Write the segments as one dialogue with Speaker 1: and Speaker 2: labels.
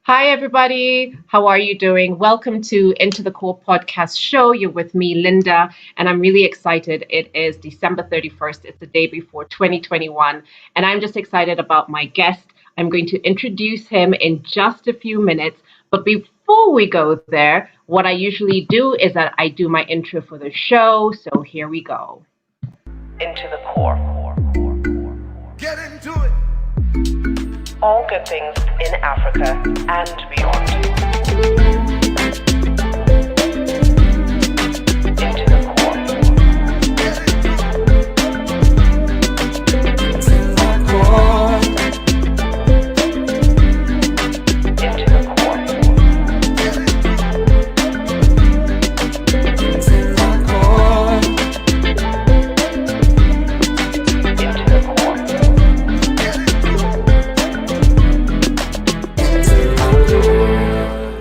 Speaker 1: Hi, everybody. How are you doing? Welcome to Into the Core podcast show. You're with me, Linda, and I'm really excited. It is December 31st. It's the day before 2021, and I'm just excited about my guest. I'm going to introduce him in just a few minutes. But before we go there, what I usually do is that I do my intro for the show. So here we go. Into the Core.
Speaker 2: Get into it.
Speaker 1: All good things in Africa and beyond. Into the core. Into the core. Into the core.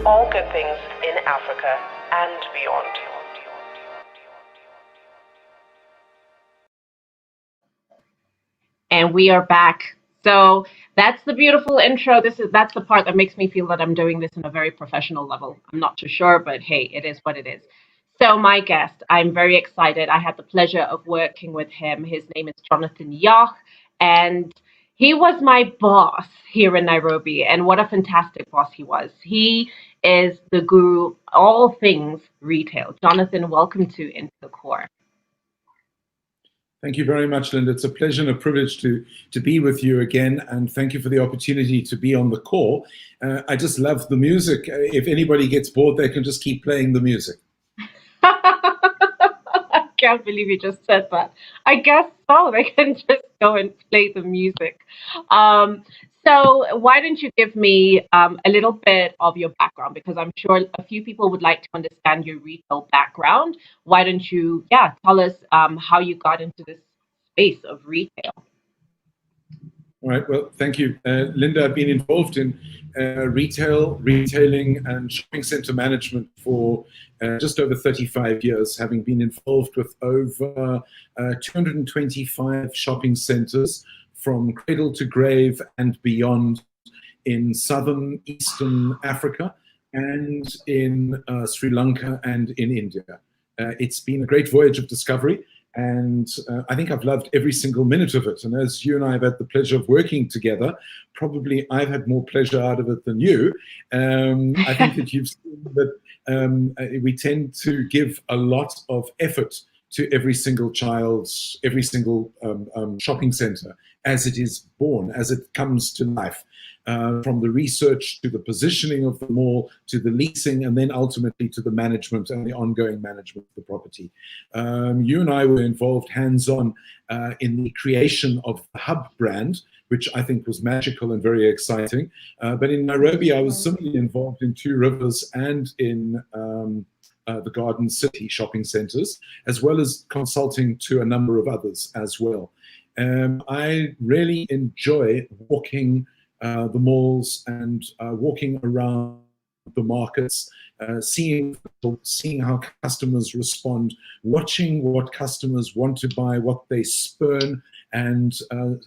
Speaker 1: All good things in Africa and beyond. And we are back. So that's the beautiful intro. That's the part that makes me feel that I'm doing this in a very professional level. I'm not too sure, but hey, it is what it is. So my guest, I'm very excited. I had the pleasure of working with him. His name is Jonathan Yach, and he was my boss here in Nairobi. And what a fantastic boss he was. He is the guru, all things retail. Jonathan, welcome to Into the Core.
Speaker 3: Thank you very much, Linda. It's a pleasure and a privilege to be with you again, and thank you for the opportunity to be on the call. I just love the music. If anybody gets bored, they can just keep playing the music.
Speaker 1: I can't believe you just said that. I guess so. They can just go and play the music. So why don't you give me a little bit of your background? Because I'm sure a few people would like to understand your retail background. Why don't you, tell us how you got into this space of retail?
Speaker 3: All right. Well, thank you. Linda, I've been involved in retailing, and shopping center management for just over 35 years, having been involved with over 225 shopping centers from cradle to grave and beyond in southern, eastern Africa and in Sri Lanka and in India. It's been a great voyage of discovery. And I think I've loved every single minute of it. And as you and I have had the pleasure of working together, probably I've had more pleasure out of it than you. I think that you've seen that we tend to give a lot of effort to every single shopping center as it is born, as it comes to life. From the research to the positioning of the mall, to the leasing, and then ultimately to the management and the ongoing management of the property. You and I were involved hands-on in the creation of the Hub brand, which I think was magical and very exciting. But in Nairobi, I was similarly involved in Two Rivers and in the Garden City shopping centers, as well as consulting to a number of others as well. I really enjoy walking the malls and walking around the markets, seeing how customers respond, watching what customers want to buy, what they spurn, and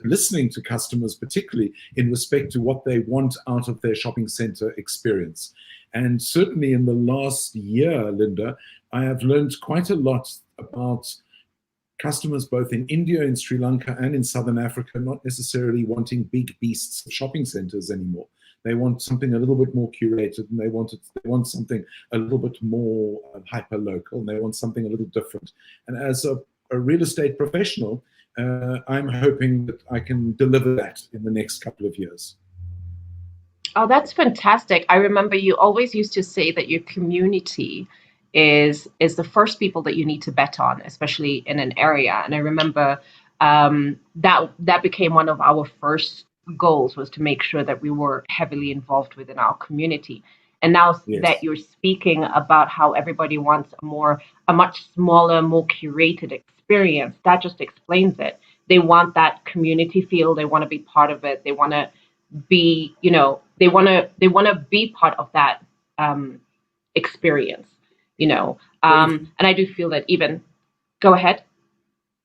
Speaker 3: listening to customers, particularly in respect to what they want out of their shopping center experience. And certainly in the last year, Linda, I have learned quite a lot about customers both in India, in Sri Lanka, and in Southern Africa not necessarily wanting big beasts of shopping centers anymore. They want something a little bit more curated, and they want something a little bit more hyper-local, and they want something a little different. And as a real estate professional, I'm hoping that I can deliver that in the next couple of years.
Speaker 1: Oh, that's fantastic. I remember you always used to say that your community is the first people that you need to bet on, especially in an area. And I remember that became one of our first goals, was to make sure that we were heavily involved within our community. And now that you're speaking about how everybody wants a much smaller, more curated experience, that just explains it. They want that community feel. They want to be part of it. They want to be, they want to be part of that experience. And I do feel that go ahead.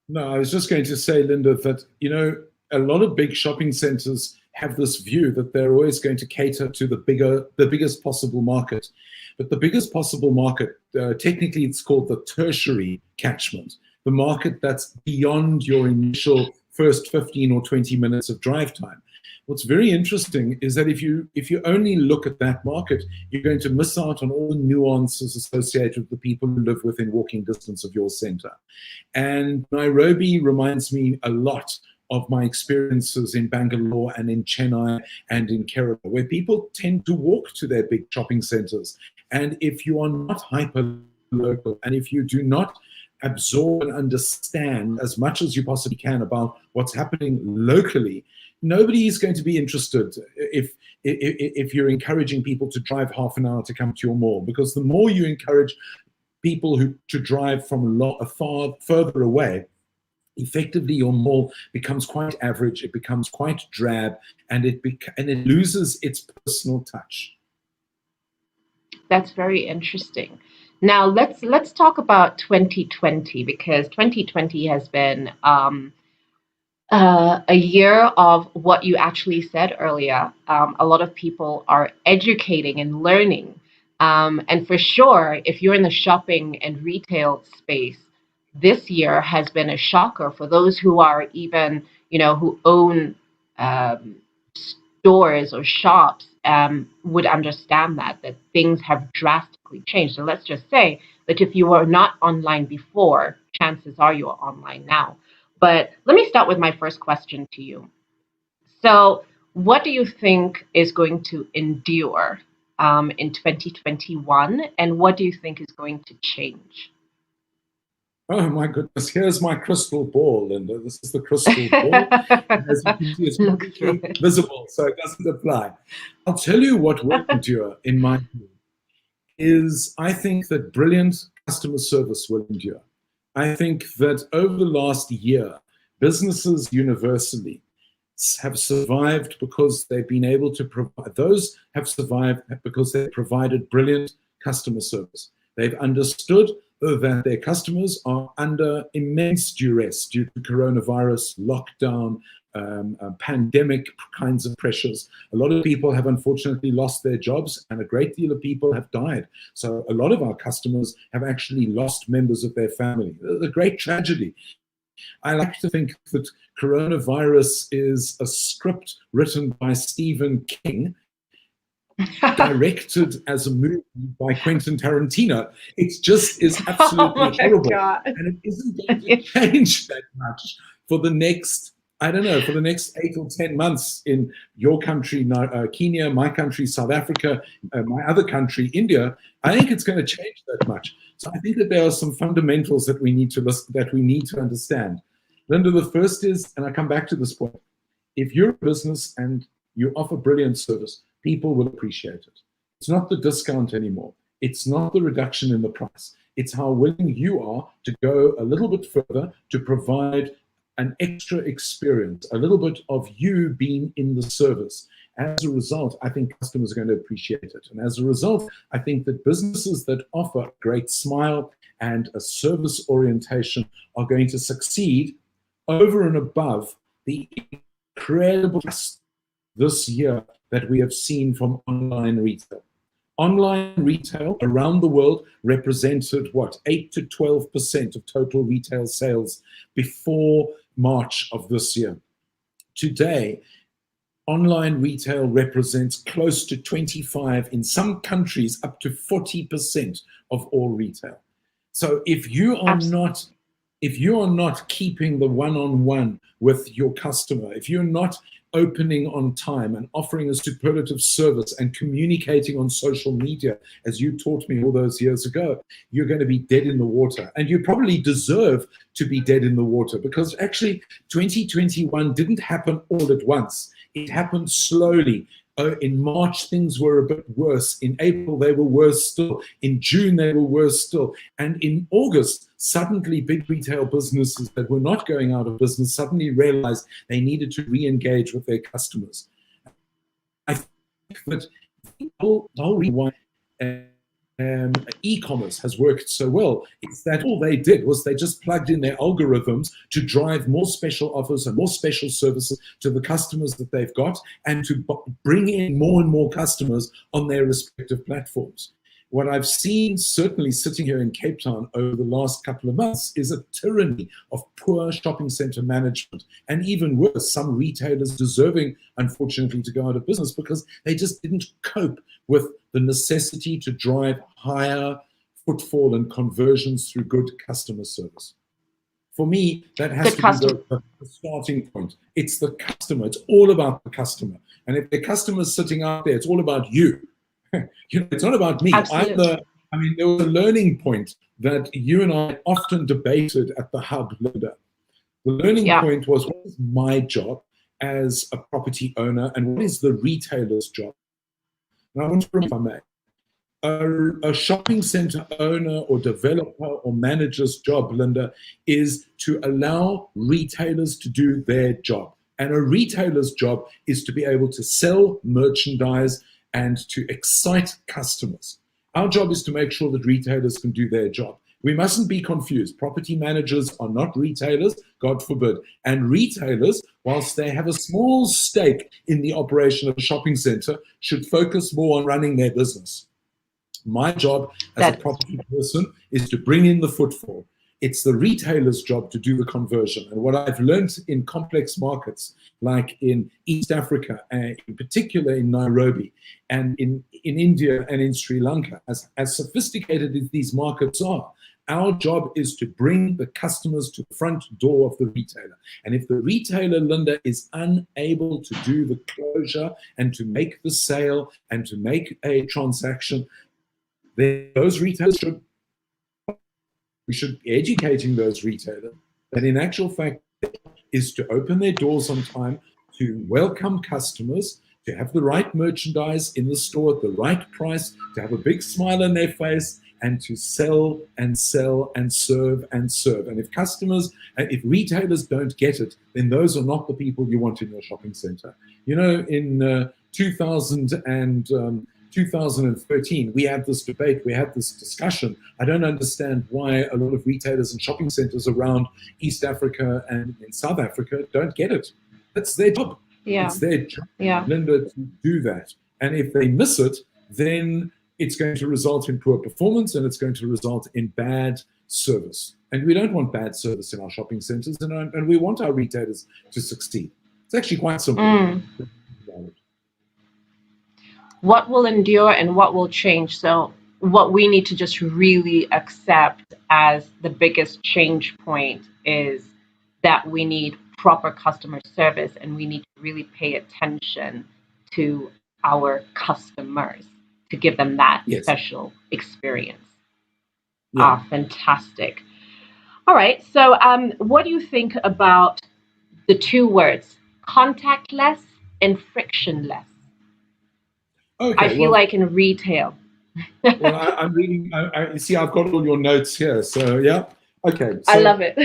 Speaker 3: No, I was just going to say, Linda, that, a lot of big shopping centers have this view that they're always going to cater to the biggest possible market. But the biggest possible market, technically it's called the tertiary catchment, the market that's beyond your initial first 15 or 20 minutes of drive time. What's very interesting is that if you only look at that market, you're going to miss out on all the nuances associated with the people who live within walking distance of your center. And Nairobi reminds me a lot of my experiences in Bangalore and in Chennai and in Kerala, where people tend to walk to their big shopping centers. And if you are not hyper local, and if you do not absorb and understand as much as you possibly can about what's happening locally, nobody is going to be interested if you're encouraging people to drive half an hour to come to your mall, because the more you encourage people to drive from far further away, effectively your mall becomes quite average, it becomes quite drab, and it loses its personal touch.
Speaker 1: That's very interesting. Now let's talk about 2020, because 2020 has been a year of what you actually said earlier. A lot of people are educating and learning. And for sure, if you're in the shopping and retail space, this year has been a shocker for those who are even, who own stores or shops, would understand that things have drastically changed. So let's just say that if you were not online before, chances are you are online now. But let me start with my first question to you. So what do you think is going to endure in 2021, and what do you think is going to change?
Speaker 3: Oh my goodness, here's my crystal ball, Linda. This is the crystal ball. As you can see, it's completely visible, so it doesn't apply. I'll tell you what will endure, in my view, is I think that brilliant customer service will endure. I think that over the last year, businesses universally have survived because they've been able to provide, those have survived because they've provided brilliant customer service. They've understood that their customers are under immense duress due to coronavirus, lockdown, pandemic kinds of pressures. A lot of people have unfortunately lost their jobs, and a great deal of people have died. So a lot of our customers have actually lost members of their family. A great tragedy. I like to think that coronavirus is a script written by Stephen King, directed as a movie by Quentin Tarantino. It just is absolutely horrible.
Speaker 1: God.
Speaker 3: And it isn't going to change that much for the next, I don't know, for the next 8 or 10 months in your country, Kenya, my country, South Africa, my other country, India. I think it's going to change that much. So I think that there are some fundamentals that we need to understand. Linda, the first is, and I come back to this point, if you're a business and you offer brilliant service, people will appreciate it. It's not the discount anymore. It's not the reduction in the price. It's how willing you are to go a little bit further to provide an extra experience, a little bit of you being in the service. As a result, I think customers are going to appreciate it. And as a result, I think that businesses that offer a great smile and a service orientation are going to succeed over and above the incredible this year that we have seen from online retail. Online retail around the world represented what, 8 to 12% of total retail sales before March of this year. Today, online retail represents close to 25, in some countries up to 40% of all retail. So if you are not keeping the one-on-one with your customer, if you're not opening on time and offering a superlative service and communicating on social media, as you taught me all those years ago, you're going to be dead in the water. And you probably deserve to be dead in the water, because actually 2021 didn't happen all at once. It happened slowly. In March, things were a bit worse. In April, they were worse still. In June, they were worse still. And in August, suddenly big retail businesses that were not going out of business suddenly realized they needed to re-engage with their customers. I think that the whole reason why e-commerce has worked so well. It's that all they did was they just plugged in their algorithms to drive more special offers and more special services to the customers that they've got, and to bring in more and more customers on their respective platforms. What I've seen, certainly sitting here in Cape Town over the last couple of months, is a tyranny of poor shopping center management. And even worse, some retailers deserving, unfortunately, to go out of business because they just didn't cope with the necessity to drive higher footfall and conversions through good customer service. For me, that has to be the starting point. It's the customer. It's all about the customer. And if the customer's sitting out there, it's all about you. It's not about me.
Speaker 1: Absolutely.
Speaker 3: There was a learning point that you and I often debated at the hub, Linda. The learning point was, what is my job as a property owner, and what is the retailer's job? And I want to remember, if I may, a shopping center owner or developer or manager's job, Linda, is to allow retailers to do their job. And a retailer's job is to be able to sell merchandise and to excite customers. Our job is to make sure that retailers can do their job. We mustn't be confused. Property managers are not retailers, God forbid. And retailers, whilst they have a small stake in the operation of a shopping center, should focus more on running their business. My job as a property person is to bring in the footfall. It's the retailer's job to do the conversion. And what I've learned in complex markets, like in East Africa, and in particular in Nairobi, and in India and in Sri Lanka, as sophisticated as these markets are, our job is to bring the customers to the front door of the retailer. And if the retailer, Linda, is unable to do the closure and to make the sale and to make a transaction, then those retailers we should be educating those retailers that in actual fact is to open their doors on time, to welcome customers, to have the right merchandise in the store at the right price, to have a big smile on their face, and to sell and sell and serve and serve. And if retailers don't get it, then those are not the people you want in your shopping center. You know, in 2013, we had this debate, we had this discussion. I don't understand why a lot of retailers and shopping centers around East Africa and in South Africa don't get it. That's their job.
Speaker 1: Yeah.
Speaker 3: It's their job, Linda, to do that. And if they miss it, then it's going to result in poor performance and it's going to result in bad service. And we don't want bad service in our shopping centers, and we want our retailers to succeed. It's actually quite simple.
Speaker 1: What will endure and what will change? So what we need to just really accept as the biggest change point is that we need proper customer service, and we need to really pay attention to our customers to give them that special experience. Fantastic. All right. So what do you think about the two words, contactless and frictionless? Okay, I feel like in retail.
Speaker 3: Well, I'm reading, you see, I've got all your notes here. So, yeah. Okay. So,
Speaker 1: I love it.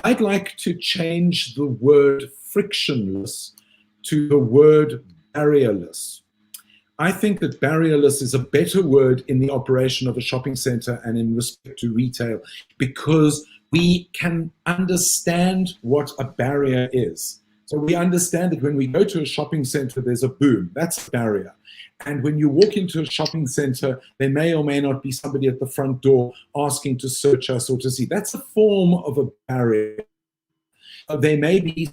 Speaker 3: I'd like to change the word frictionless to the word barrierless. I think that barrierless is a better word in the operation of a shopping center and in respect to retail, because we can understand what a barrier is. So we understand that when we go to a shopping center, there's a boom. That's a barrier. And when you walk into a shopping center, there may or may not be somebody at the front door asking to search us or to see. That's a form of a barrier. There may be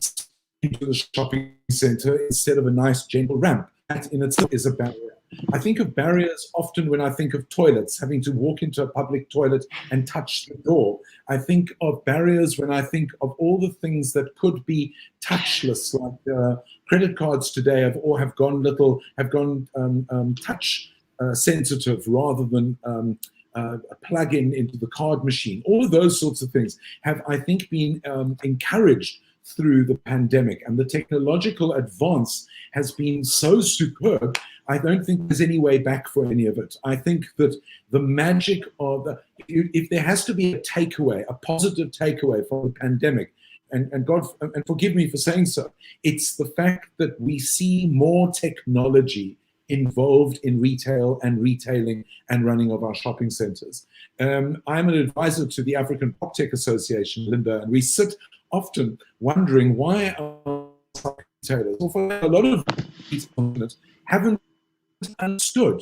Speaker 3: into the shopping center instead of a nice gentle ramp. That in itself is a barrier. I think of barriers often when I think of toilets, having to walk into a public toilet and touch the door. I think of barriers when I think of all the things that could be touchless, like credit cards today have gone touch sensitive rather than a plug-in into the card machine. All of those sorts of things have, I think, been encouraged through the pandemic, and the technological advance has been so superb. I don't think there's any way back for any of it. I think that the magic of if there has to be a takeaway, a positive takeaway from the pandemic, and God, and forgive me for saying so, it's the fact that we see more technology involved in retail and retailing and running of our shopping centers. I'm an advisor to the African PropTech Association, Linda, and we sit often wondering why our retailers, or for a lot of retailers, haven't understood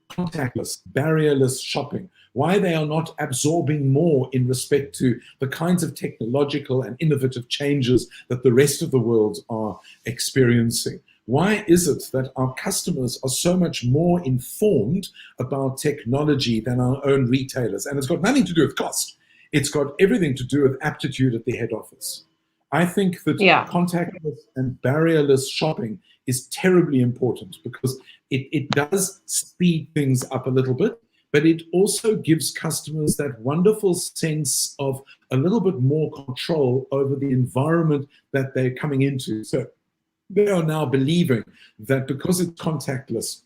Speaker 3: contactless, barrierless shopping, why they are not absorbing more in respect to the kinds of technological and innovative changes that the rest of the world are experiencing. Why is it that our customers are so much more informed about technology than our own retailers? And it's got nothing to do with cost. It's got everything to do with aptitude at the head office. I think that contactless and barrierless shopping is terribly important because it does speed things up a little bit, but it also gives customers that wonderful sense of a little bit more control over the environment that they're coming into. So they are now believing that because it's contactless,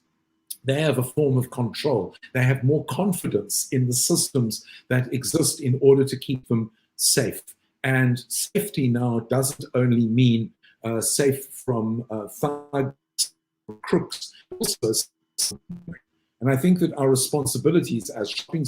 Speaker 3: they have a form of control. They have more confidence in the systems that exist in order to keep them safe. And safety now doesn't only mean safe from thugs, crooks, also. And I think that our responsibilities as shopping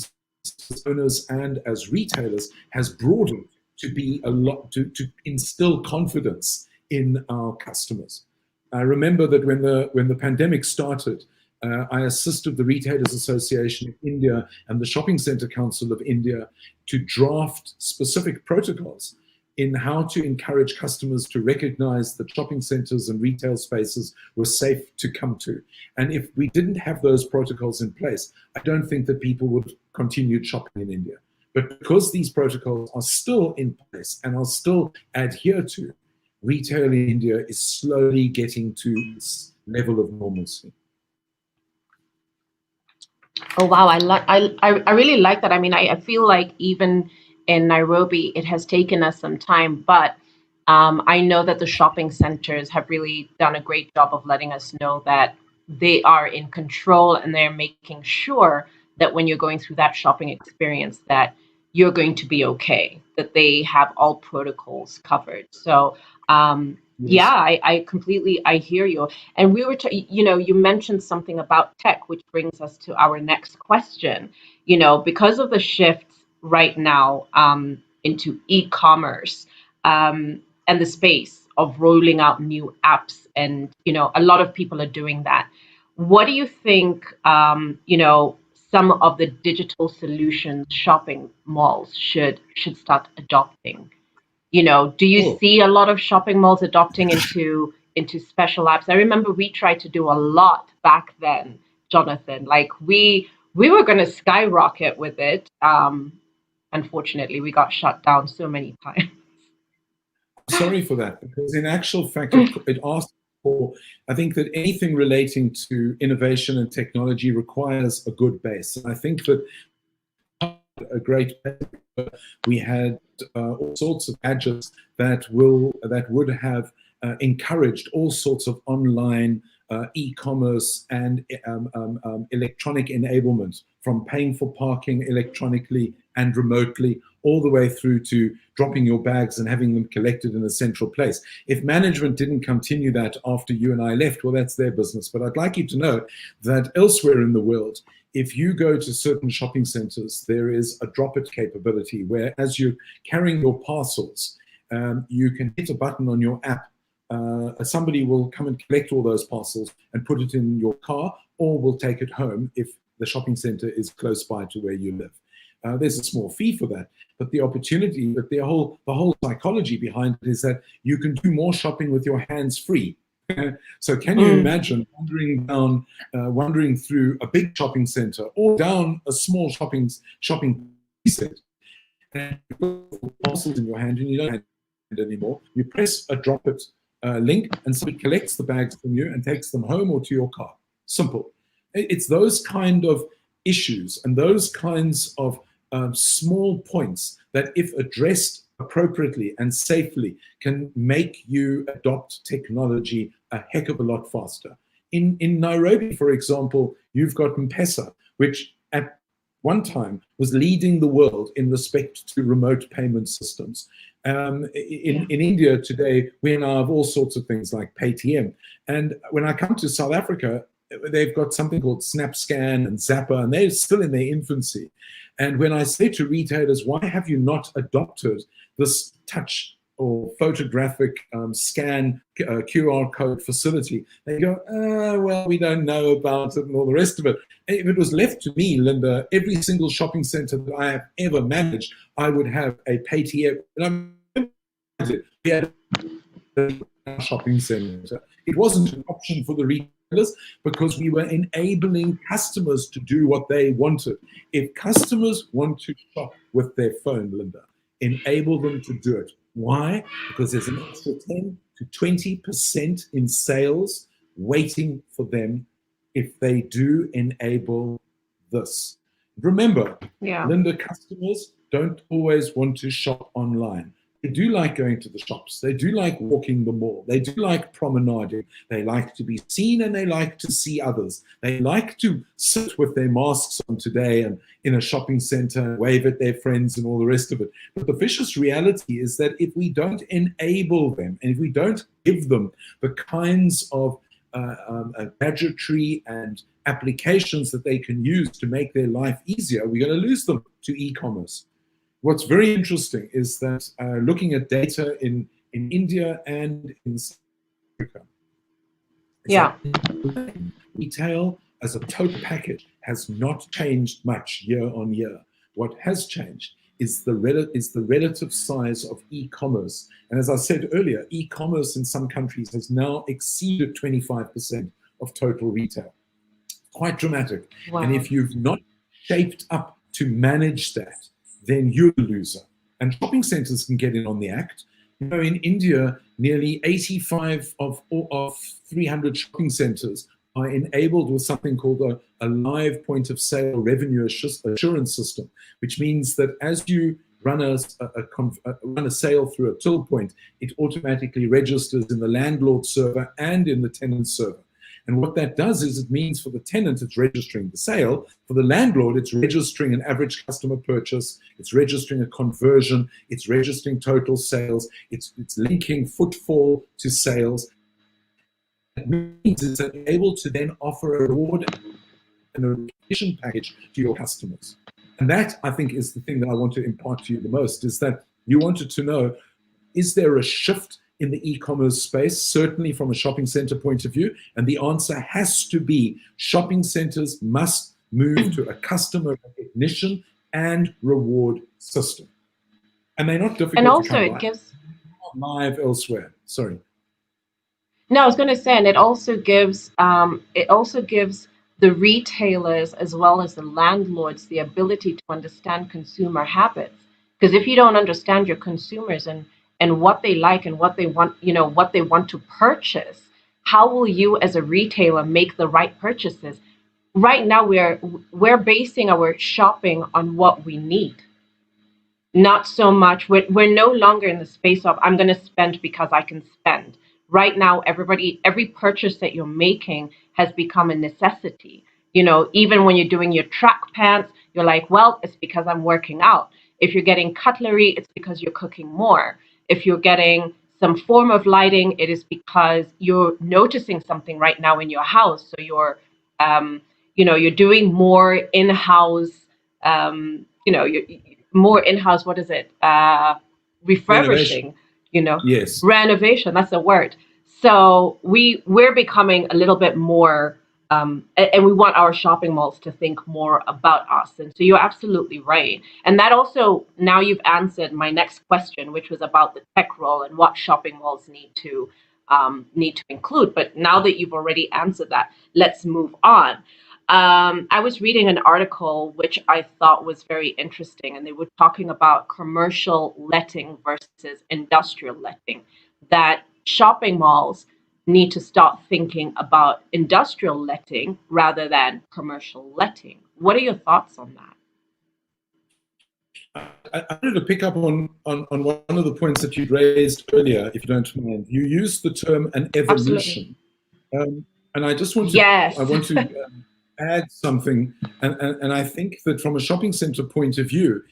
Speaker 3: owners and as retailers has broadened to be a lot to instill confidence in our customers. I remember that when the pandemic started, I assisted the Retailers Association of India and the Shopping Center Council of India to draft specific protocols in how to encourage customers to recognize that shopping centers and retail spaces were safe to come to. And if we didn't have those protocols in place, I don't think that people would continue shopping in India. But because these protocols are still in place and are still adhered to, retail in India is slowly getting to this level of normalcy.
Speaker 1: Oh wow, I really like that. I mean, I feel like even in Nairobi, it has taken us some time, but I know that the shopping centers have really done a great job of letting us know that they are in control and they're making sure that when you're going through that shopping experience that you're going to be okay, that they have all protocols covered. So yeah, I completely, I hear you. And we were, you mentioned something about tech, which brings us to our next question. Because of the shift right now into e-commerce and the space of rolling out new apps, and a lot of people are doing that. What do you think? Some of the digital solutions shopping malls should start adopting. Do you see a lot of shopping malls adopting into special apps? I remember we tried to do a lot back then, Jonathan. Like we were going to skyrocket with it. Unfortunately, we got shut down so many times.
Speaker 3: Sorry for that, because in actual fact, it asks for, I think that anything relating to innovation and technology requires a good base. And I think that a great base, we had all sorts of gadgets that would have encouraged all sorts of online e-commerce and electronic enablement, from paying for parking electronically and remotely, all the way through to dropping your bags and having them collected in a central place. If management didn't continue that after you and I left, well, that's their business. But I'd like you to know that elsewhere in the world, if you go to certain shopping centers, there is a drop-it capability where, as you're carrying your parcels, you can hit a button on your app. Somebody will come and collect all those parcels and put it in your car, or will take it home if the shopping center is close by to where you live. There's a small fee for that, but the opportunity, but the whole psychology behind it is that you can do more shopping with your hands free. So can you imagine wandering through a big shopping center or down a small shopping set, and you put parcels in your hand and you don't have it anymore. You press a drop it link and somebody collects the bags from you and takes them home or to your car. Simple. It's those kind of issues and those kinds of small points that, if addressed appropriately and safely, can make you adopt technology a heck of a lot faster. In Nairobi, for example, you've got M-Pesa, which at one time was leading the world in respect to remote payment systems. In India today, we now have all sorts of things like Paytm. And when I come to South Africa, they've got something called SnapScan and Zapper, and they're still in their infancy. And when I say to retailers, why have you not adopted this touch or photographic scan QR code facility, they go, well, we don't know about it and all the rest of it. And if it was left to me, Linda, every single shopping center that I have ever managed, I would have a Paytm. We had a shopping center. It wasn't an option for the retailers because we were enabling customers to do what they wanted. If customers want to shop with their phone, Linda, enable them to do it. Why? Because there's an extra 10 to 20% in sales waiting for them if they do enable this. Remember, Linda, customers don't always want to shop online. They do like going to the shops. They do like walking the mall. They do like promenading. They like to be seen and they like to see others. They like to sit with their masks on today and in a shopping center and wave at their friends and all the rest of it. But the vicious reality is that if we don't enable them and if we don't give them the kinds of gadgetry and applications that they can use to make their life easier, we're going to lose them to e-commerce. What's very interesting is that looking at data in India and in South Africa, retail as a total package has not changed much year on year. What has changed is the relative size of e-commerce. And as I said earlier, e-commerce in some countries has now exceeded 25% of total retail. Quite dramatic. Wow. And if you've not shaped up to manage that, then you're a loser. And shopping centers can get in on the act. You know, in India, nearly 85 of 300 shopping centers are enabled with something called a live point of sale revenue assurance system, which means that as you run a sale through a till point, it automatically registers in the landlord server and in the tenant server. And what that does is it means for the tenant, it's registering the sale. For the landlord, it's registering an average customer purchase. It's registering a conversion. It's registering total sales. It's linking footfall to sales. It means it's able to then offer a reward and a commission package to your customers. And that, I think, is the thing that I want to impart to you the most, is that you wanted to know, is there a shift in the e-commerce space, certainly from a shopping center point of view? And the answer has to be shopping centers must move to a customer recognition and reward system. And they're not difficult. And
Speaker 1: also
Speaker 3: to come
Speaker 1: it
Speaker 3: by.
Speaker 1: gives
Speaker 3: live elsewhere. Sorry.
Speaker 1: No, I was going to say, and it also gives the retailers as well as the landlords the ability to understand consumer habits. Because if you don't understand your consumers and what they like and what they want, what they want to purchase, how will you as a retailer make the right purchases? Right now, we're basing our shopping on what we need. Not so much, we're no longer in the space of I'm going to spend because I can spend. Right now, every purchase that you're making has become a necessity. Even when you're doing your track pants, you're like, well, it's because I'm working out. If you're getting cutlery, it's because you're cooking more. If you're getting some form of lighting, it is because you're noticing something right now in your house. So you're doing more in-house, more in-house, what is it? Refurbishing,
Speaker 3: Yes.
Speaker 1: Renovation, that's the word. So we're becoming a little bit more, and we want our shopping malls to think more about us. And so you're absolutely right. And that also, now you've answered my next question, which was about the tech role and what shopping malls need to include. But now that you've already answered that, let's move on. I was reading an article which I thought was very interesting, and they were talking about commercial letting versus industrial letting, that shopping malls need to start thinking about industrial letting rather than commercial letting. What are your thoughts on
Speaker 3: that? I wanted to pick up on one of the points that you raised earlier, if you don't mind. You used the term an evolution. And I just want to, I want to add something. And I think that from a shopping center point of view,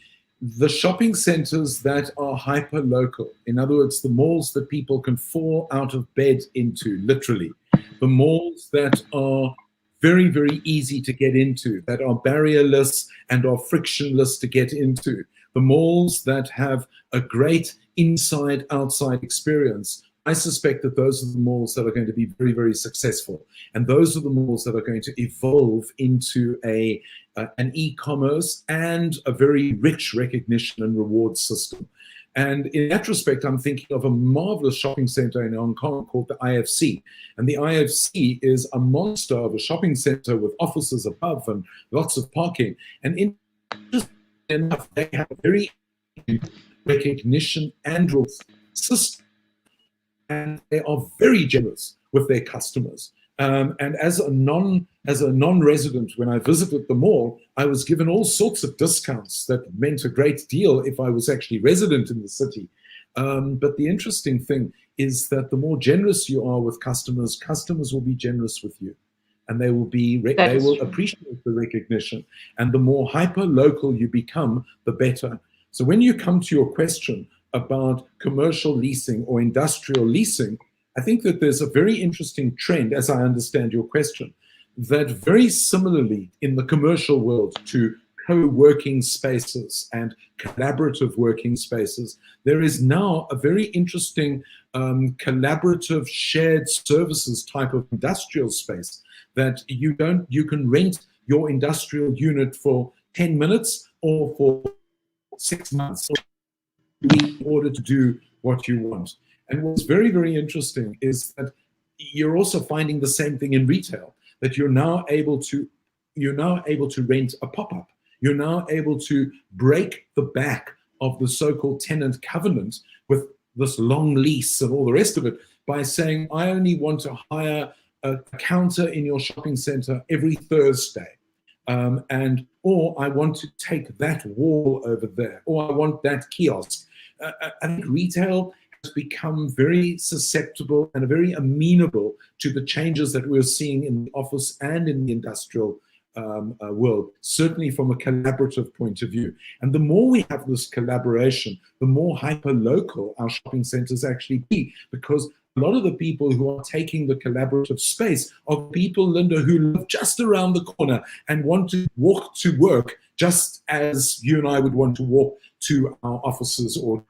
Speaker 3: the shopping centers that are hyper local, in other words, the malls that people can fall out of bed into, literally, the malls that are very, very easy to get into, that are barrierless and are frictionless to get into, the malls that have a great inside outside experience. I suspect that those are the malls that are going to be very, very successful. And those are the malls that are going to evolve into an e-commerce and a very rich recognition and reward system. And in that respect, I'm thinking of a marvelous shopping center in Hong Kong called the IFC. And the IFC is a monster of a shopping center with offices above and lots of parking. And interestingly enough, they have a very recognition and system. And they are very generous with their customers. And as a non-resident, when I visited the mall, I was given all sorts of discounts that meant a great deal if I was actually resident in the city. But the interesting thing is that the more generous you are with customers, customers will be generous with you, and they will appreciate the recognition. And the more hyper local you become, the better. So when you come to your question about commercial leasing or industrial leasing, I think that there's a very interesting trend, as I understand your question, that very similarly in the commercial world to co-working spaces and collaborative working spaces, there is now a very interesting collaborative shared services type of industrial space that you can rent your industrial unit for 10 minutes or for 6 months in order to do what you want. And what's very, very interesting is that you're also finding the same thing in retail, that you're now able to rent a pop-up. You're now able to break the back of the so-called tenant covenant with this long lease and all the rest of it by saying, I only want to hire a counter in your shopping center every Thursday. Or I want to take that wall over there, or I want that kiosk. I think retail has become very susceptible and very amenable to the changes that we're seeing in the office and in the industrial world, certainly from a collaborative point of view. And the more we have this collaboration, the more hyper-local our shopping centers actually be, because a lot of the people who are taking the collaborative space are people, Linda, who live just around the corner and want to walk to work just as you and I would want to walk to our offices or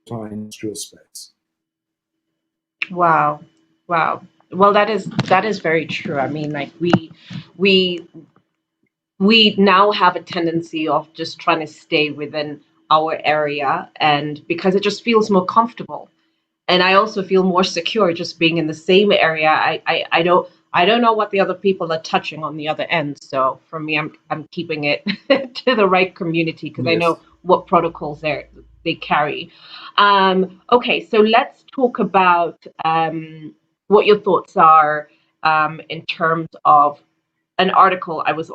Speaker 3: our industrial space.
Speaker 1: Wow. Wow. Well, that is very true. I mean, like we now have a tendency of just trying to stay within our area, and because it just feels more comfortable. And I also feel more secure just being in the same area. I don't know what the other people are touching on the other end. So for me, I'm keeping it to the right community because I
Speaker 3: Yes.
Speaker 1: know what protocols they carry. Okay, so let's talk about what your thoughts are in terms of an article I was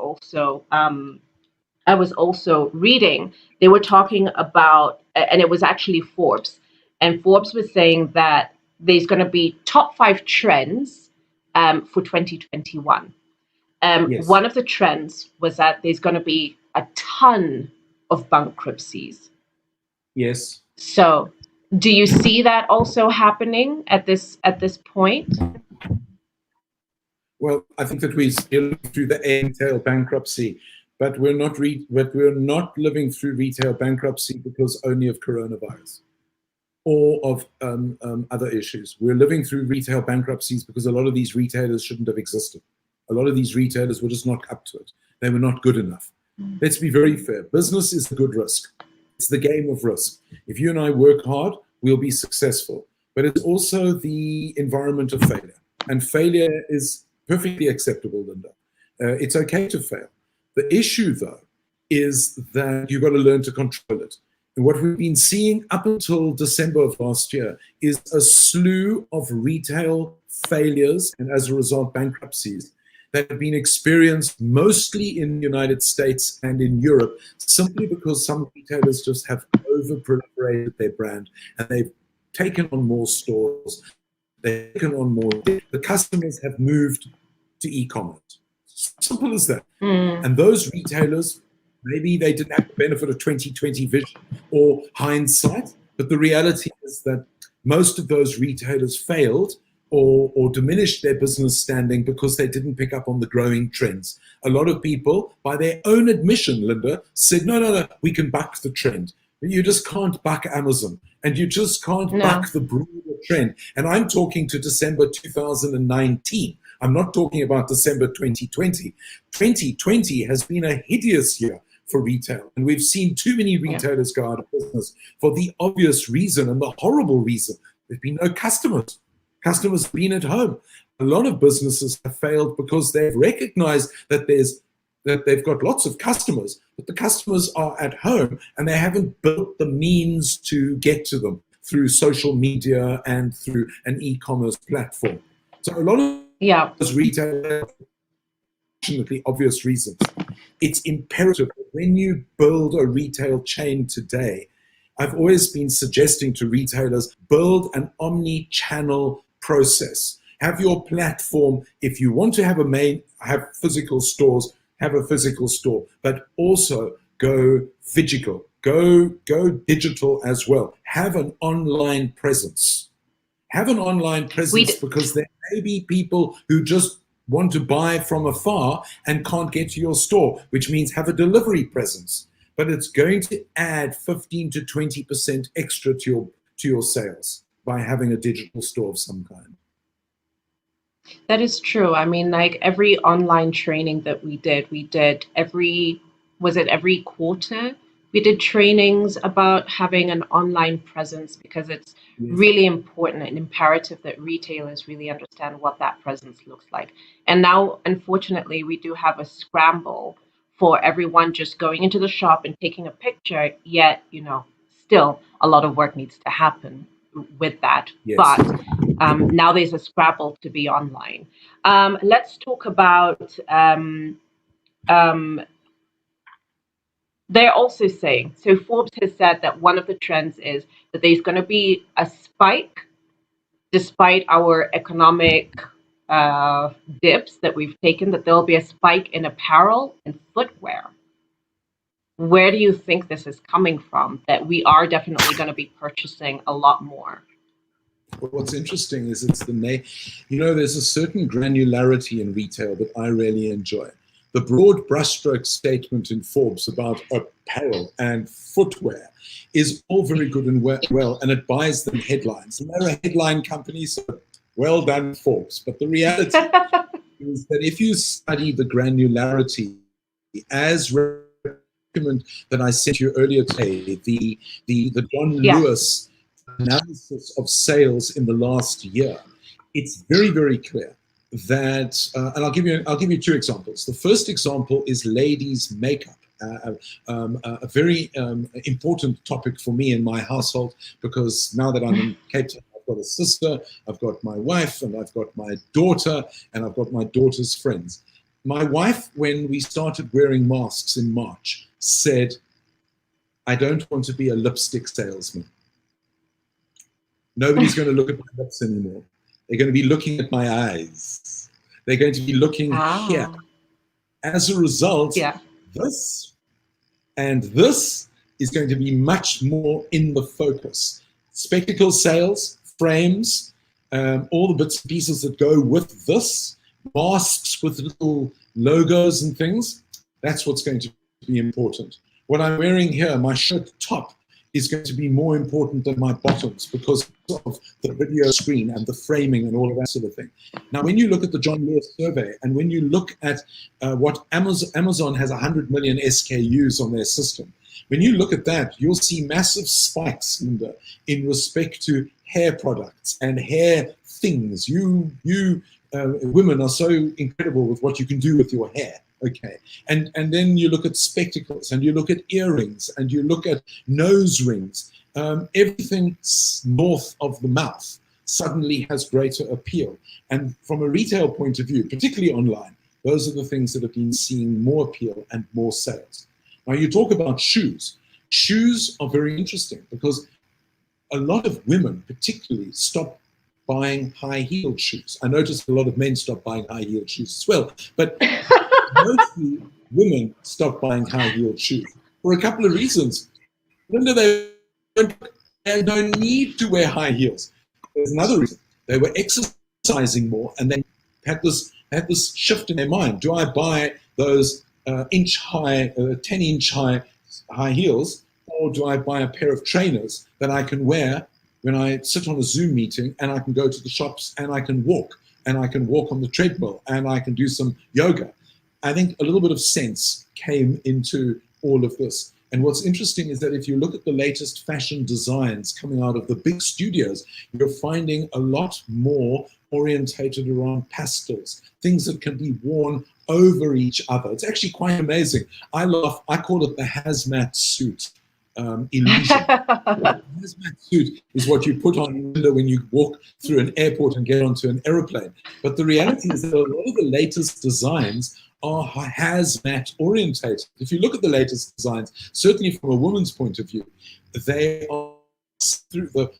Speaker 1: also reading. They were talking about, and it was actually Forbes, and Forbes was saying that there's going to be top 5 trends for 2021.
Speaker 3: Yes.
Speaker 1: One of the trends was that there's going to be a ton of bankruptcies.
Speaker 3: Yes.
Speaker 1: So, do you see that also happening at this point?
Speaker 3: Well, I think that we're still through the retail bankruptcy, but we're not living through retail bankruptcy because only of coronavirus or of other issues. We're living through retail bankruptcies because a lot of these retailers shouldn't have existed. A lot of these retailers were just not up to it. They were not good enough. Let's be very fair. Business is a good risk. It's the game of risk. If you and I work hard, we'll be successful. But it's also the environment of failure. And failure is perfectly acceptable, Linda. It's okay to fail. The issue, though, is that you've got to learn to control it. And what we've been seeing up until December of last year is a slew of retail failures and, as a result, bankruptcies that have been experienced mostly in the United States and in Europe, simply because some retailers just have over-proliferated their brand and they've taken on more stores, they've taken on more. The customers have moved to e-commerce. Simple as that. And those retailers Maybe they didn't have the benefit of 20/20 vision or hindsight, but the reality is that most of those retailers failed or diminished their business standing because they didn't pick up on the growing trends. A lot of people, by their own admission, Linda, said, no, we can buck the trend. You just can't buck Amazon, and you just can't buck the broader trend. And I'm talking to December 2019. I'm not talking about December 2020. 2020 has been a hideous year for retail, and we've seen too many retailers go out of business for the obvious reason and the horrible reason. There've been no customers. Customers have been at home. A lot of businesses have failed because they've recognized that they've got lots of customers, but the customers are at home and they haven't built the means to get to them through social media and through an e-commerce platform. So a lot of those retailers, unfortunately, obvious reasons. It's imperative that when you build a retail chain today, I've always been suggesting to retailers, build an omni-channel process. Have your platform, if you want to have physical stores, have a physical store, but also go phygital, go digital as well. Have an online presence. Have an online presence because there may be people who just want to buy from afar and can't get to your store, which means have a delivery presence. But it's going to add 15 to 20% extra to your sales by having a digital store of some kind.
Speaker 1: That is true. I mean, like every online training that we did every quarter? We did trainings about having an online presence because it's really important and imperative that retailers really understand what that presence looks like. And now, unfortunately, we do have a scramble for everyone just going into the shop and taking a picture, yet, still a lot of work needs to happen with that.
Speaker 3: Yes.
Speaker 1: But now there's a scrabble to be online. Let's talk about, they're also saying, so Forbes has said that one of the trends is that there's going to be a spike despite our economic dips that we've taken, that there'll be a spike in apparel and footwear. Where do you think this is coming from, that we are definitely going to be purchasing a lot more?
Speaker 3: Well, what's interesting is there's a certain granularity in retail that I really enjoy. The broad brushstroke statement in Forbes about apparel and footwear is all very good and well, and it buys them headlines. And they're a headline company, so well done, Forbes. But the reality is that if you study the granularity, as that I sent you earlier today, the John Lewis analysis of sales in the last year, it's very, very clear that, and I'll give you two examples. The first example is ladies' makeup, a very important topic for me in my household, because now that I'm in Cape Town, I've got a sister, I've got my wife, and I've got my daughter, and I've got my daughter's friends. My wife, when we started wearing masks in March, said, I don't want to be a lipstick salesman. Nobody's going to look at my lips anymore. They're going to be looking at my eyes. They're going to be looking here. As a result, this and this is going to be much more in the focus. Spectacle sales, frames, all the bits and pieces that go with this, masks with little logos and things, that's what's going to be important. What I'm wearing here, my shirt top, is going to be more important than my bottoms because of the video screen and the framing and all of that sort of thing. Now, when you look at the John Lewis survey, and when you look at what Amazon has 100 million SKUs on their system, when you look at that, you'll see massive spikes in respect to hair products and hair things. You women are so incredible with what you can do with your hair. Okay, and then you look at spectacles, and you look at earrings, and you look at nose rings. Everything north of the mouth suddenly has greater appeal. And from a retail point of view, particularly online, those are the things that have been seeing more appeal and more sales. Now, you talk about shoes. Shoes are very interesting because a lot of women particularly stop buying high-heeled shoes. I noticed a lot of men stop buying high-heeled shoes as well, but women stopped buying high-heeled shoes? For a couple of reasons. Linda, they had no need to wear high heels. There's another reason. They were exercising more, and they had this shift in their mind. Do I buy those 10-inch high heels, or do I buy a pair of trainers that I can wear when I sit on a Zoom meeting, and I can go to the shops, and I can walk on the treadmill, and I can do some yoga? I think a little bit of sense came into all of this. And what's interesting is that if you look at the latest fashion designs coming out of the big studios, you're finding a lot more orientated around pastels, things that can be worn over each other. It's actually quite amazing. I laugh, I call it the hazmat suit illusion. The hazmat suit is what you put on when you walk through an airport and get onto an aeroplane. But the reality is that a lot of the latest designs are hazmat orientated. If you look at the latest designs, certainly from a woman's point of view, they are through the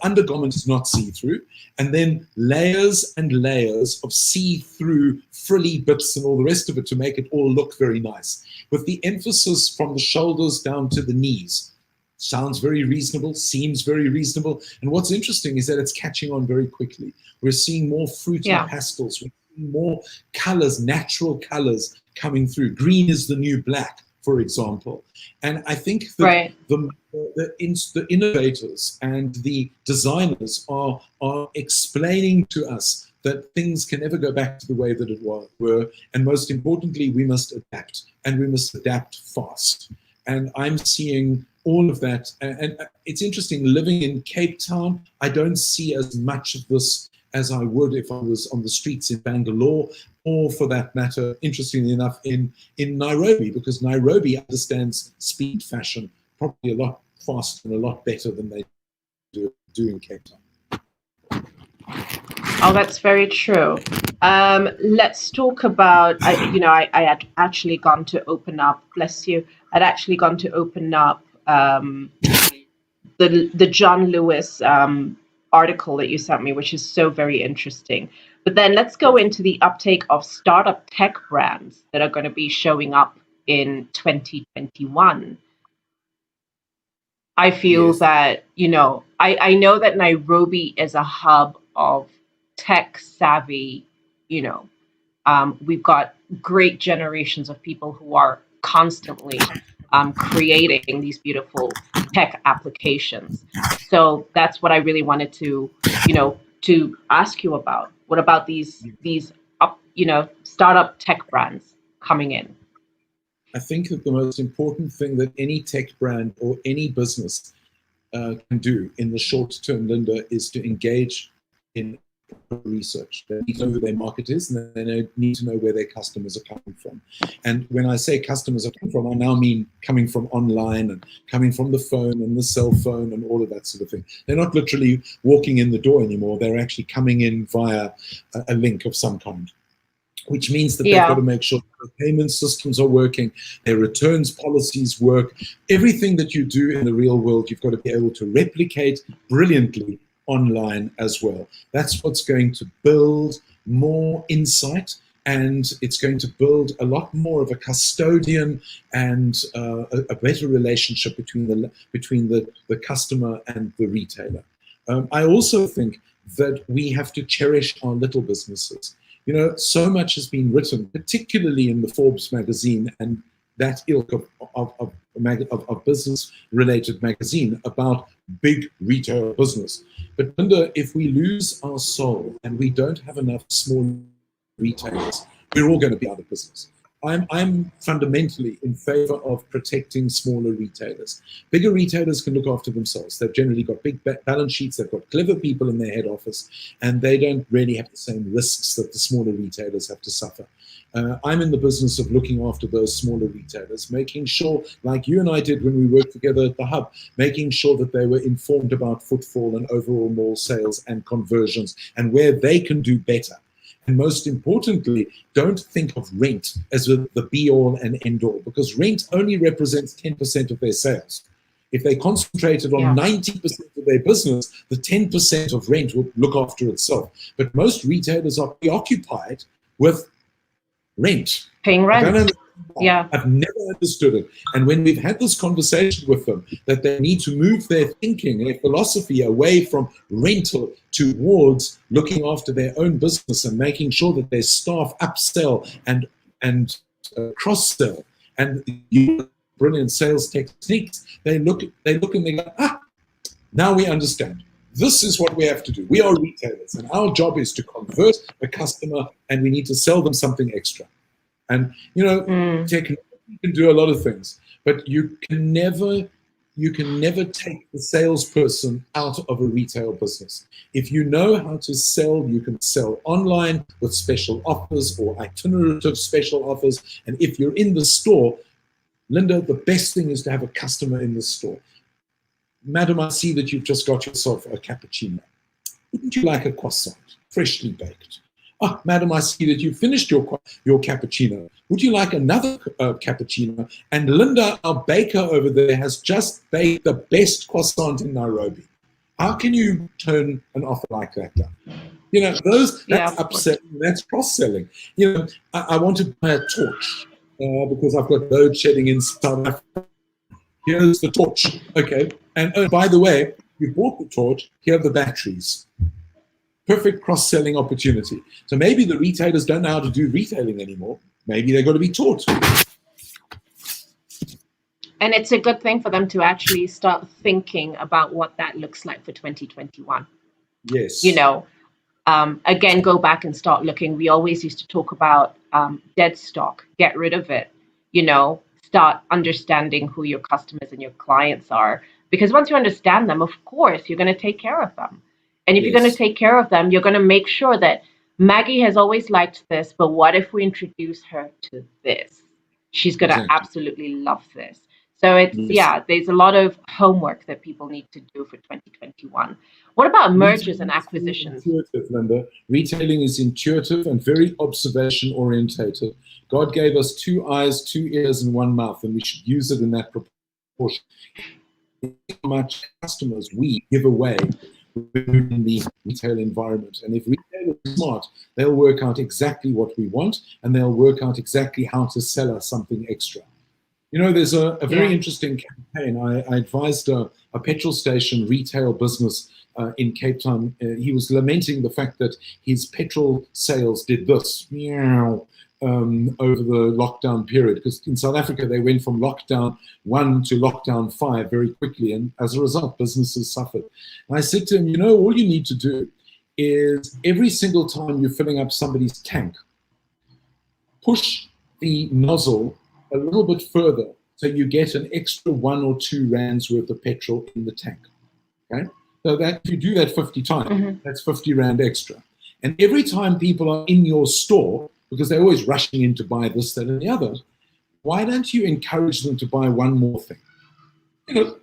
Speaker 3: undergarment is not see-through, and then layers and layers of see-through frilly bits and all the rest of it to make it all look very nice, with the emphasis from the shoulders down to the knees. Sounds very reasonable, seems very reasonable, and what's interesting is that it's catching on very quickly. We're seeing more fruity pastels, more colors, natural colors coming through. Green is the new black, for example. And I think that the innovators and the designers are explaining to us that things can never go back to the way that it were. And most importantly, we must adapt, and we must adapt fast. And I'm seeing all of that. And it's interesting, living in Cape Town, I don't see as much of this as I would if I was on the streets in Bangalore, or for that matter, interestingly enough, in Nairobi, because Nairobi understands speed fashion probably a lot faster and a lot better than they do in Cape Town.
Speaker 1: Oh, that's very true. Let's talk about, I had actually gone to open up, bless you, I'd actually gone to open up the John Lewis article that you sent me, which is so very interesting. But then let's go into the uptake of startup tech brands that are going to be showing up in 2021. I feel that, I know that Nairobi is a hub of tech savvy, we've got great generations of people who are constantly creating these beautiful tech applications. So that's what I really wanted to ask you about. What about these startup tech brands coming in?
Speaker 3: I think that the most important thing that any tech brand or any business can do in the short term, Linda, is to engage in research. They need to know who their market is, and they need to know where their customers are coming from. And when I say customers are coming from, I now mean coming from online and coming from the phone and the cell phone and all of that sort of thing. They're not literally walking in the door anymore. They're actually coming in via a link of some kind, which means that they've got to make sure that their payment systems are working, their returns policies work. Everything that you do in the real world, you've got to be able to replicate brilliantly online as well. That's what's going to build more insight, and it's going to build a lot more of a custodian and a better relationship between the customer and the retailer. I also think that we have to cherish our little businesses. So much has been written, particularly in the Forbes magazine and that ilk of business-related magazine, about big retail business. But Linda, if we lose our soul and we don't have enough small retailers, we're all going to be out of business. I'm fundamentally in favor of protecting smaller retailers. Bigger retailers can look after themselves. They've generally got big balance sheets, they've got clever people in their head office, and they don't really have the same risks that the smaller retailers have to suffer. I'm in the business of looking after those smaller retailers, making sure, like you and I did when we worked together at the Hub, making sure that they were informed about footfall and overall mall sales and conversions and where they can do better. And most importantly, don't think of rent as the be-all and end-all, because rent only represents 10% of their sales. If they concentrated on 90% of their business, the 10% of rent will look after itself. But most retailers are preoccupied with rent.
Speaker 1: Paying rent. Yeah.
Speaker 3: I've never understood it. And when we've had this conversation with them, that they need to move their thinking, their philosophy away from rental towards looking after their own business and making sure that their staff upsell and cross-sell and use brilliant sales techniques, they look and they go, now we understand. This is what we have to do. We are retailers, and our job is to convert a customer, and we need to sell them something extra. And technology can do a lot of things, but you can never take the salesperson out of a retail business. If you know how to sell, you can sell online with special offers or itinerative special offers. And if you're in the store, Linda, the best thing is to have a customer in the store. Madam, I see that you've just got yourself a cappuccino. Wouldn't you like a croissant, freshly baked? Oh, madam, I see that you've finished your cappuccino. Would you like another cappuccino? And Linda, our baker over there, has just baked the best croissant in Nairobi. How can you turn an offer like that down? That's upselling, that's cross-selling. I want to buy a torch because I've got load shedding in South Africa. Here's the torch. Okay. And by the way, you bought the torch, here are the batteries. Perfect cross-selling opportunity. So maybe the retailers don't know how to do retailing anymore. Maybe they've got to be taught.
Speaker 1: And it's a good thing for them to actually start thinking about what that looks like for 2021.
Speaker 3: Yes.
Speaker 1: Again, go back and start looking. We always used to talk about dead stock. Get rid of it. Start understanding who your customers and your clients are. Because once you understand them, of course, you're going to take care of them. And if you're going to take care of them, you're going to make sure that Maggie has always liked this, but what if we introduce her to this? She's going to absolutely love this. So there's a lot of homework that people need to do for 2021. What about mergers and acquisitions?
Speaker 3: Intuitive, Linda. Retailing is intuitive and very observation orientated. God gave us 2 eyes, 2 ears, and 1 mouth, and we should use it in that proportion. How much customers we give away in the retail environment. And if retailers are smart, they'll work out exactly what we want, and they'll work out exactly how to sell us something extra. There's a very interesting campaign. I advised a petrol station retail business in Cape Town. He was lamenting the fact that his petrol sales did this over the lockdown period, because in South Africa they went from lockdown 1 to lockdown 5 very quickly, and as a result businesses suffered. And I said to him, all you need to do is every single time you're filling up somebody's tank, push the nozzle a little bit further so you get an extra 1 or 2 rands worth of petrol in the tank. Okay, so that if you do that 50 times, that's 50 rand extra. And every time people are in your store, because they're always rushing in to buy this, that, and the other, why don't you encourage them to buy 1 more thing?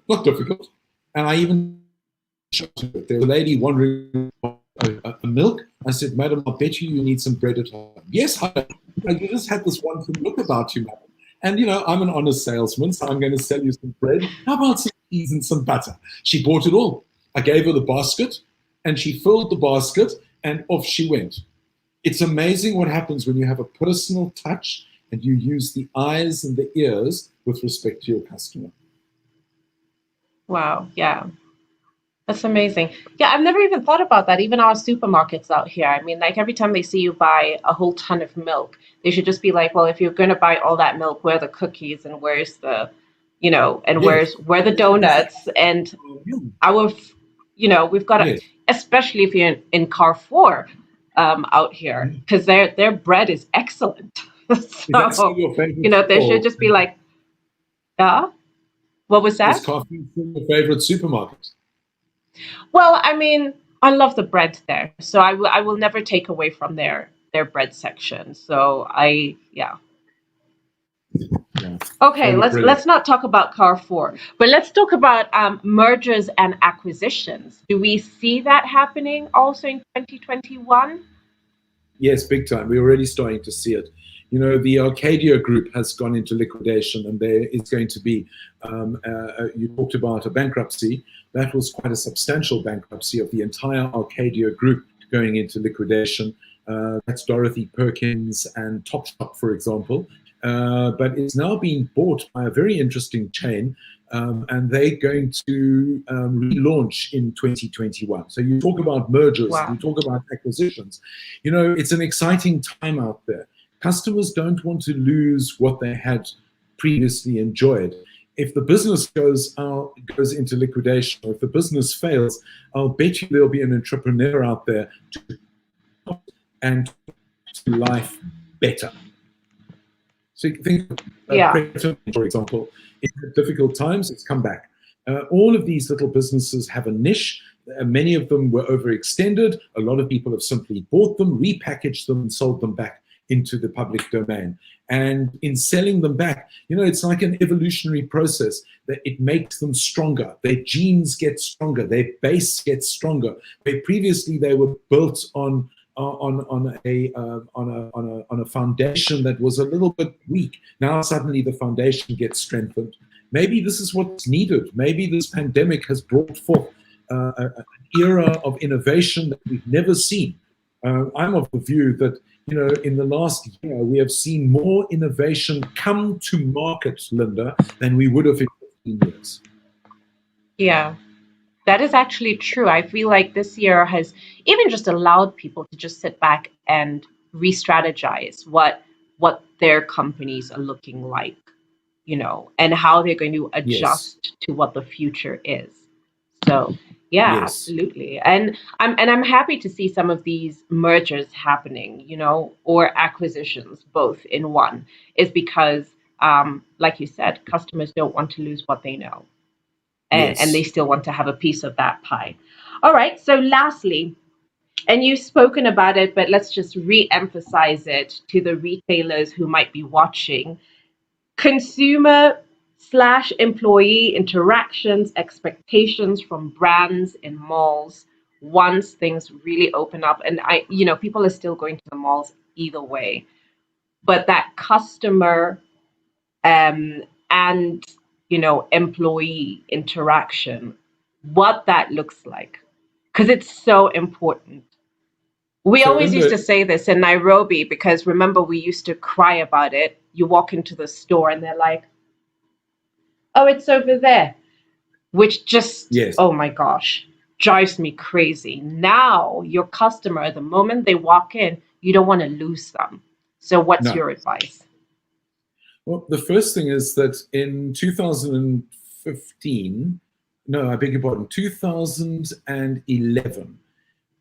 Speaker 3: Not difficult. And I even showed it. There was a lady wandering a milk. I said, madam, I bet you need some bread at home. Yes, you just had this one thing look about you, madam. And, I'm an honest salesman, so I'm going to sell you some bread. How about some cheese and some butter? She bought it all. I gave her the basket, and she filled the basket, and off she went. It's amazing what happens when you have a personal touch and you use the eyes and the ears with respect to your customer.
Speaker 1: Wow, yeah. That's amazing. Yeah, I've never even thought about that. Even our supermarkets out here. I mean, every time they see you buy a whole ton of milk, they should just be like, well, if you're going to buy all that milk, where are the cookies and where's the, and where are the donuts? And we've got to, especially if you're in Carrefour out here, because their bread is excellent. So, they should just be like, what was that?
Speaker 3: Is Carrefour your favorite supermarket?
Speaker 1: Well, I mean, I love the bread there, so I will never take away from their bread section. So Okay, let's not talk about Carrefour, but let's talk about mergers and acquisitions. Do we see that happening also in 2021?
Speaker 3: Yes, big time. We're already starting to see it. The Arcadia Group has gone into liquidation, and there is going to be, you talked about a bankruptcy. That was quite a substantial bankruptcy of the entire Arcadia Group going into liquidation. That's Dorothy Perkins and Topshop, for example. but it's now being bought by a very interesting chain, and they're going to relaunch in 2021. So you talk about mergers,
Speaker 1: Wow.
Speaker 3: you talk about acquisitions. You know, it's an exciting time out there. Customers don't want to lose what they had previously enjoyed. If the business goes into liquidation, or if the business fails, I'll bet you there'll be an entrepreneur out there and to life better. So you can think of
Speaker 1: Yeah.
Speaker 3: for example, in difficult times, it's come back. All of these little businesses have a niche. Many of them were overextended. A lot of people have simply bought them, repackaged them, and sold them back into the public domain. And in selling them back, you know, it's like an evolutionary process that it makes them stronger. Their genes get stronger. Their base gets stronger. Where previously they were built on a foundation that was a little bit weak. Now suddenly the foundation gets strengthened. Maybe this is what's needed. Maybe this pandemic has brought forth an era of innovation that we've never seen. I'm of the view that, you know, in the last year, we have seen more innovation come to market, Linda, than we would have in 15 years.
Speaker 1: Yeah. That is actually true. I feel like this year has even just allowed people to just sit back and re-strategize what their companies are looking like, you know, and how they're going to adjust to what the future is. So yeah,
Speaker 3: Yes.
Speaker 1: absolutely. And I'm happy to see some of these mergers happening, you know, or acquisitions both in one, is because like you said, customers don't want to lose what they know. And they
Speaker 3: Yes.
Speaker 1: still want to have a piece of that pie. All right. So lastly, and you've spoken about it, but let's just re-emphasize it to the retailers who might be watching. Consumer slash employee interactions, expectations from brands in malls once things really open up. And you know, people are still going to the malls either way. But that customer and you know, employee interaction, what that looks like, because it's so important. We
Speaker 3: So
Speaker 1: always used to
Speaker 3: Linda,
Speaker 1: say this in Nairobi, because remember, we used to cry about it. You walk into the store and they're like, oh, it's over there, which just,
Speaker 3: yes,
Speaker 1: oh my gosh, drives me crazy. Now your customer, the moment they walk in, you don't want to lose them. So what's
Speaker 3: no.
Speaker 1: your advice?
Speaker 3: Well, the first thing is that in 2015, no, I beg your pardon, 2011,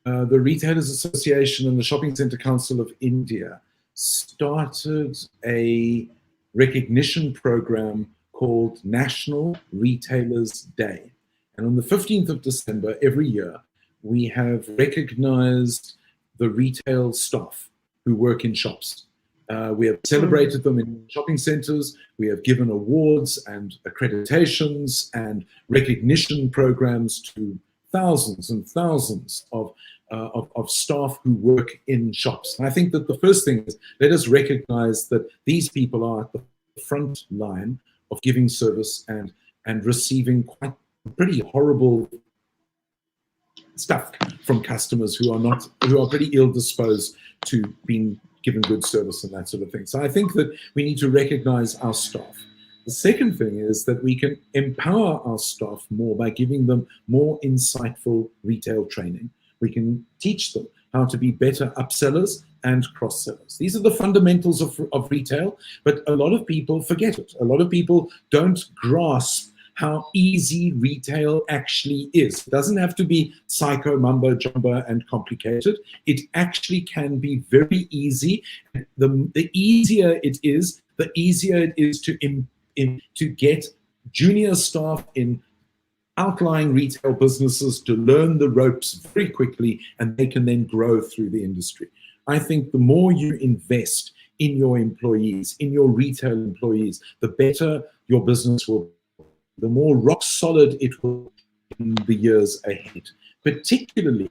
Speaker 3: the Retailers Association and the Shopping Center Council of India started a recognition program called National Retailers Day. And on the 15th of December every year, we have recognized the retail staff who work in shops. We have celebrated them in shopping centers. We have given awards and accreditations and recognition programs to thousands and thousands of staff who work in shops. And I think that the first thing is, let us recognize that these people are at the front line of giving service and receiving quite pretty horrible stuff from customers who are pretty ill disposed to being given good service and that sort of thing. So I think that we need to recognize our staff. The second thing is that we can empower our staff more by giving them more insightful retail training. We can teach them how to be better upsellers and cross-sellers. These are the fundamentals of retail, but a lot of people forget it. A lot of people don't grasp how easy retail actually is. It doesn't have to be psycho, mumbo jumbo and complicated. It actually can be very easy. The easier it is, the easier it is to get junior staff in outlying retail businesses to learn the ropes very quickly, and they can then grow through the industry. I think the more you invest in your employees, in your retail employees, the better your business will be, the more rock solid it will be in the years ahead, particularly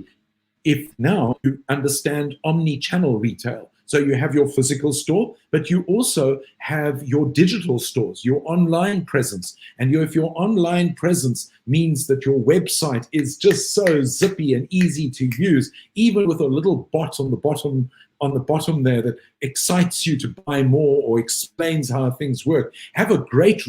Speaker 3: if now you understand omni-channel retail. So you have your physical store, but you also have your digital stores, your online presence. And if your online presence means that your website is just so zippy and easy to use, even with a little bot on the bottom on the bottom there that excites you to buy more or explains how things work. Have a great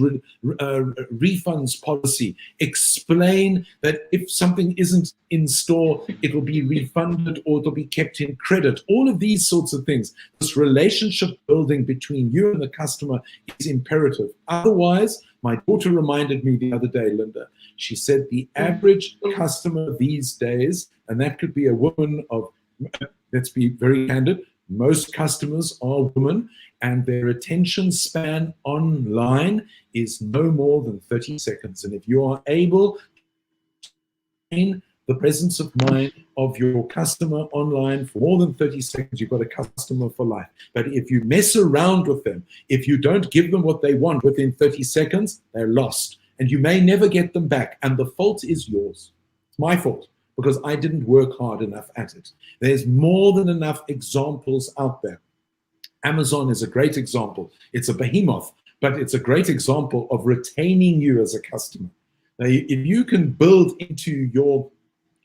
Speaker 3: refunds policy. Explain that if something isn't in store, it will be refunded or it'll be kept in credit. All of these sorts of things. This relationship building between you and the customer is imperative. Otherwise, my daughter reminded me the other day, Linda, she said the average customer these days, and that could be a woman of, let's be very candid, most customers are women, and their attention span online is no more than 30 seconds. And if you are able to maintain the presence of mind of your customer online for more than 30 seconds, you've got a customer for life. But if you mess around with them, if you don't give them what they want within 30 seconds, they're lost. And you may never get them back. And the fault is yours. It's my fault, because I didn't work hard enough at it. There's more than enough examples out there. Amazon is a great example. It's a behemoth, but it's a great example of retaining you as a customer. Now, if you can build into your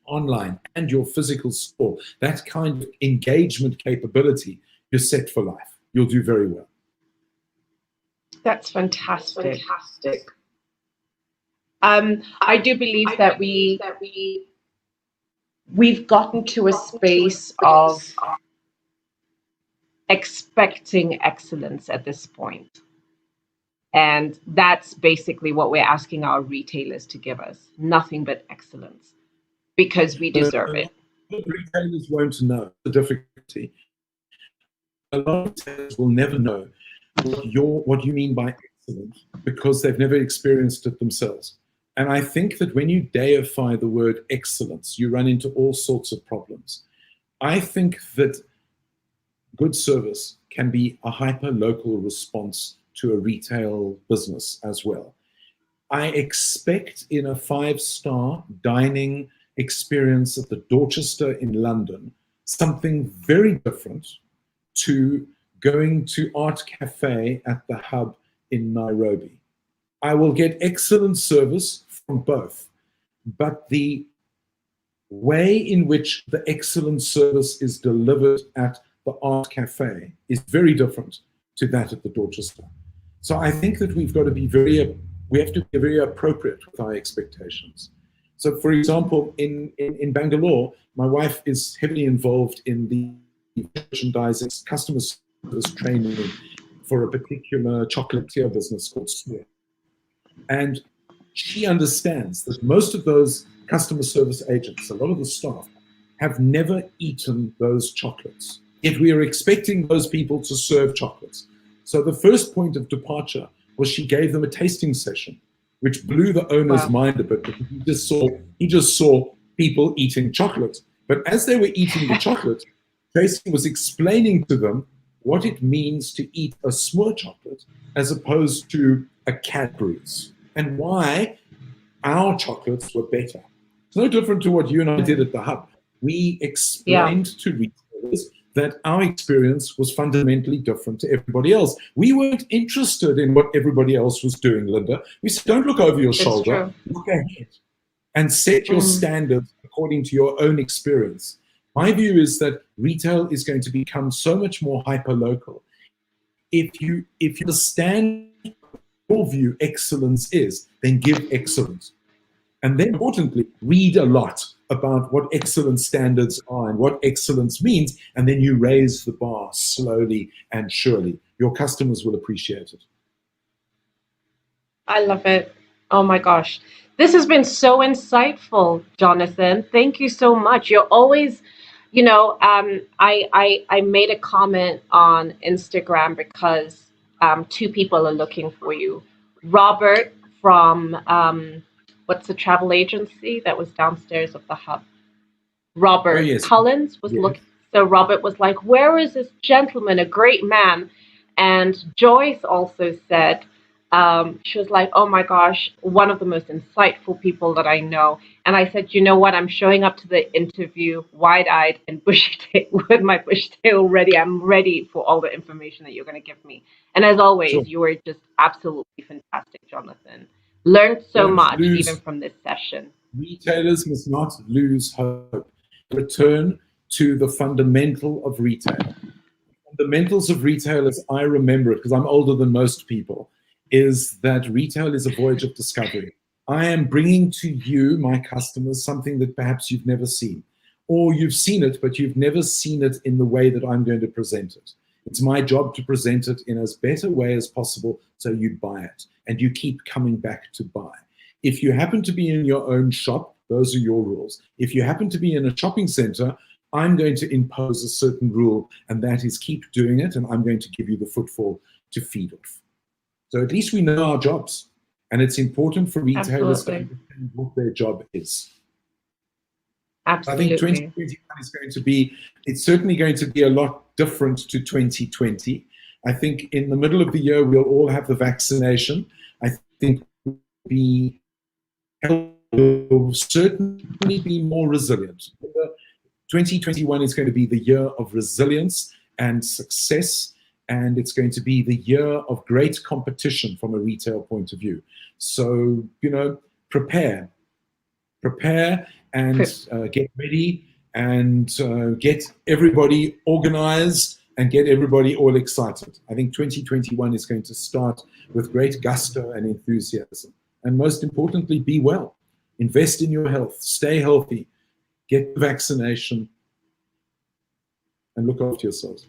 Speaker 3: online and your physical store that kind of engagement capability, you're set for life. You'll do very well.
Speaker 1: That's fantastic. I do believe that we've gotten to a space of expecting excellence at this point. And that's basically what we're asking our retailers to give us. Nothing but excellence, because we deserve it.
Speaker 3: Retailers won't know the difficulty. A lot of retailers will never know what you mean by excellence, because they've never experienced it themselves. And I think that when you deify the word excellence, you run into all sorts of problems. I think that good service can be a hyper-local response to a retail business as well. I expect in a 5-star dining experience at the Dorchester in London something very different to going to Art Cafe at the Hub in Nairobi. I will get excellent service from both, but the way in which the excellent service is delivered at the Art Cafe is very different to that at the Dorchester. So I think that we have to be very appropriate with our expectations. So for example, in Bangalore, my wife is heavily involved in the merchandising customer service training for a particular chocolatier business called Swear. And she understands that most of those customer service agents, a lot of the staff, have never eaten those chocolates. Yet we are expecting those people to serve chocolates. So the first point of departure was she gave them a tasting session, which blew the owner's mind a bit, because he just saw people eating chocolate. But as they were eating the chocolate, Tracy was explaining to them what it means to eat a Smoor chocolate as opposed to a Cadbury's, and why our chocolates were better. It's no different to what you and I did at the Hub. We explained to retailers that our experience was fundamentally different to everybody else. We weren't interested in what everybody else was doing, Linda. We said, don't look over your shoulder, look ahead and set your standards according to your own experience. My view is that retail is going to become so much more hyper-local. If you understand your view excellence is, then give excellence. And then importantly, read a lot about what excellence standards are and what excellence means, and then you raise the bar slowly and surely. Your customers will appreciate it.
Speaker 1: I love it. Oh my gosh. This has been so insightful, Jonathan. Thank you so much. You're always, I made a comment on Instagram because 2 people are looking for you. Robert from what's the travel agency that was downstairs of the Hub? Robert Collins was looking. So Robert was like, where is this gentleman, a great man? And Joyce also said, she was like, oh my gosh, one of the most insightful people that I know. And I said, you know what? I'm showing up to the interview wide-eyed and with my bush tail ready. I'm ready for all the information that you're going to give me. And as always, you were just absolutely fantastic, Jonathan. Learned so much even from this session.
Speaker 3: Retailers must not lose hope. Return to the fundamental of retail. Fundamentals of retail, as I remember it, because I'm older than most people, is that retail is a voyage of discovery. I am bringing to you, my customers, something that perhaps you've never seen, or you've seen it, but you've never seen it in the way that I'm going to present it. It's my job to present it in as better way as possible so you buy it and you keep coming back to buy. If you happen to be in your own shop, those are your rules. If you happen to be in a shopping center, I'm going to impose a certain rule, and that is keep doing it, and I'm going to give you the footfall to feed off. So at least we know our jobs, and it's important for retailers to understand what their job is.
Speaker 1: Absolutely.
Speaker 3: I think 2021 is going to be, it's certainly going to be a lot different to 2020. I think in the middle of the year, we'll all have the vaccination. I think we'll certainly be more resilient. 2021 is going to be the year of resilience and success, and it's going to be the year of great competition from a retail point of view. So, you know, prepare and get ready and get everybody organized and get everybody all excited. I think 2021 is going to start with great gusto and enthusiasm. And most importantly, be well. Invest in your health, stay healthy, get the vaccination, and look after yourselves.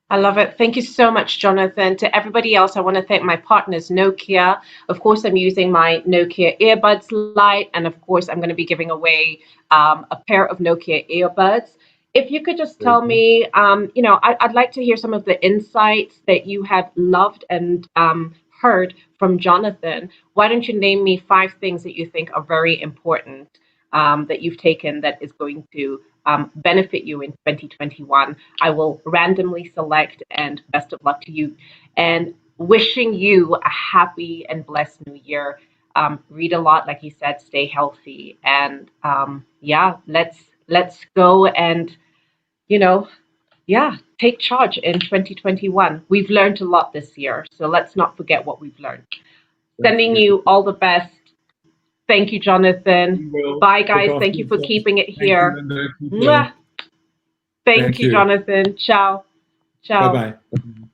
Speaker 1: I love it. Thank you so much, Jonathan. To everybody else, I want to thank my partners, Nokia. Of course, I'm using my Nokia earbuds Lite, and of course, I'm going to be giving away a pair of Nokia earbuds. If you could just tell me, you know, I'd like to hear some of the insights that you have loved and heard from Jonathan. Why don't you name me 5 things that you think are very important that you've taken that is going to benefit you in 2021. I will randomly select, and best of luck to you. And wishing you a happy and blessed new year. Read a lot, like you said, stay healthy. And yeah, let's go and, you know, yeah, take charge in 2021. We've learned a lot this year, so let's not forget what we've learned. Sending you all the best. Thank you, Jonathan. Bye, guys. Thank you for keeping it here. Thank you, Jonathan. Ciao. Ciao.
Speaker 3: Bye-bye.